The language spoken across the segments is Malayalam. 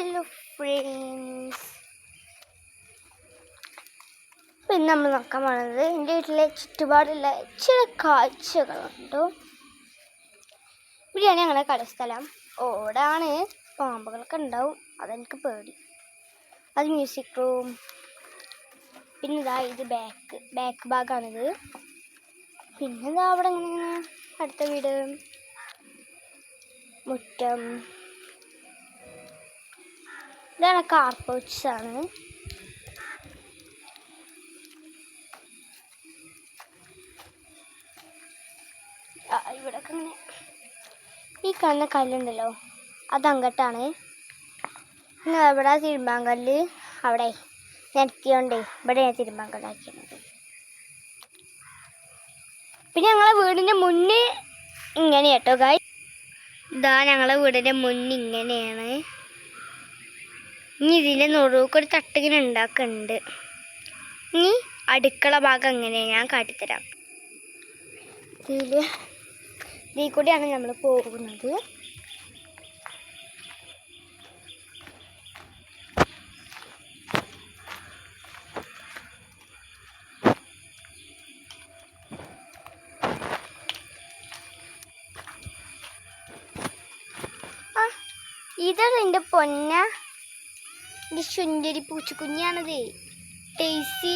ഹലോ ഫ്രണ്ട്സ്, പിന്നെ നമ്മൾ നോക്കാൻ പോകുന്നത് എൻ്റെ വീട്ടിലെ ചുറ്റുപാടുള്ള ചില കാഴ്ചകളുണ്ടോ. ഇവിടെയാണ് ഞങ്ങളുടെ കളിസ്ഥലം. ഓടാണ്, പാമ്പുകളൊക്കെ ഉണ്ടാവും, അതെനിക്ക് പേടി. അത് മ്യൂസിക് റൂം. പിന്നെ ഇതാ ഇത് ബാക്ക് ഭാഗമാണിത്. പിന്നെ ഇതാ അവിടെ ഇങ്ങനെ അടുത്ത വീട്, മുറ്റം. ഇതാണ് കാർ പോർച്ച് ആണ്. ഇവിടെയൊക്കെ ഇങ്ങനെ ഈ കാണുന്ന കല്ലുണ്ടല്ലോ, അത് അങ്ങോട്ടാണ്. പിന്നെ ഇവിടെ തിരുമ്പാൻ കല്ല് അവിടെ ഞെട്ടിയോണ്ടേ ഇവിടെ ഞാൻ തിരുമ്പാൻ കല്ലാക്കിയത്. പിന്നെ ഞങ്ങളെ വീടിൻ്റെ മുന്നേ ഇങ്ങനെ കേട്ടോ ഗായ്, ഇതാ ഞങ്ങളെ വീടിൻ്റെ മുന്നിൽ ഇങ്ങനെയാണ്. ഇനി ഇതിൻ്റെ നടുക്കൊരു തട്ടിങ്ങനെ ഉണ്ടാക്കുന്നുണ്ട്. ഇനി അടുക്കള ഭാഗം എങ്ങനെയാണ് ഞാൻ കാട്ടിത്തരാം. ഇതിൽ കൂടിയാണ് നമ്മൾ പോകുന്നത്. ഇതാണ് എൻ്റെ പൊന്ന, എൻ്റെ സുന്ദരി പൂച്ചക്കുഞ്ഞാണത്. ടേസി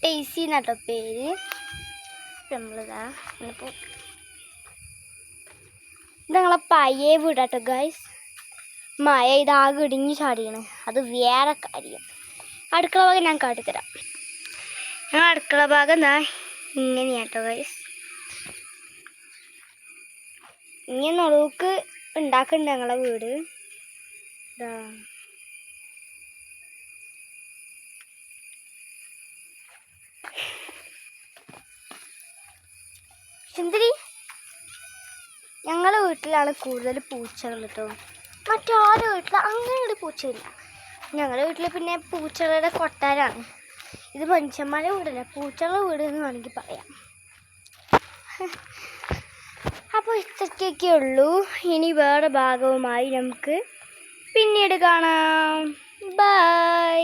ടേസി എന്നാട്ടോ പേര്. നമ്മളിതാ ഇത് ഞങ്ങളെ പഴയ വീടാട്ടോ ഗൈസ്. മഴ ഇതാകെ ഇടിഞ്ഞ് ചാടിയാണ്, അത് വേറെ കാര്യം. അടുക്കള ഭാഗം ഞാൻ കാട്ടിത്തരാം. ഞങ്ങൾ അടുക്കള ഭാഗം എന്താ ഇങ്ങനെയാട്ടോ ഗൈസ്. ഇങ്ങനെ നടുക്ക് ഉണ്ടാക്കുന്നുണ്ട് ഞങ്ങളെ വീട്. സുന്ദരി, ഞങ്ങളുടെ വീട്ടിലാണ് കൂടുതൽ പൂച്ചകൾ കേട്ടോ. മറ്റാരുടെ വീട്ടിൽ അങ്ങനെ ഒരു പൂച്ചയില്ല. ഞങ്ങളുടെ വീട്ടിൽ പിന്നെ പൂച്ചകളുടെ കൊട്ടാരാണ്. ഇത് മനുഷ്യന്മാരുടെ വീടല്ല, പൂച്ചകളുടെ വീട് എന്ന് വേണമെങ്കിൽ പറയാം. അപ്പോൾ ഇത്രയ്ക്കൊക്കെ ഉള്ളൂ. ഇനി വേറെ ഭാഗവുമായി നമുക്ക് പിന്നീട് കാണാം. ബൈ.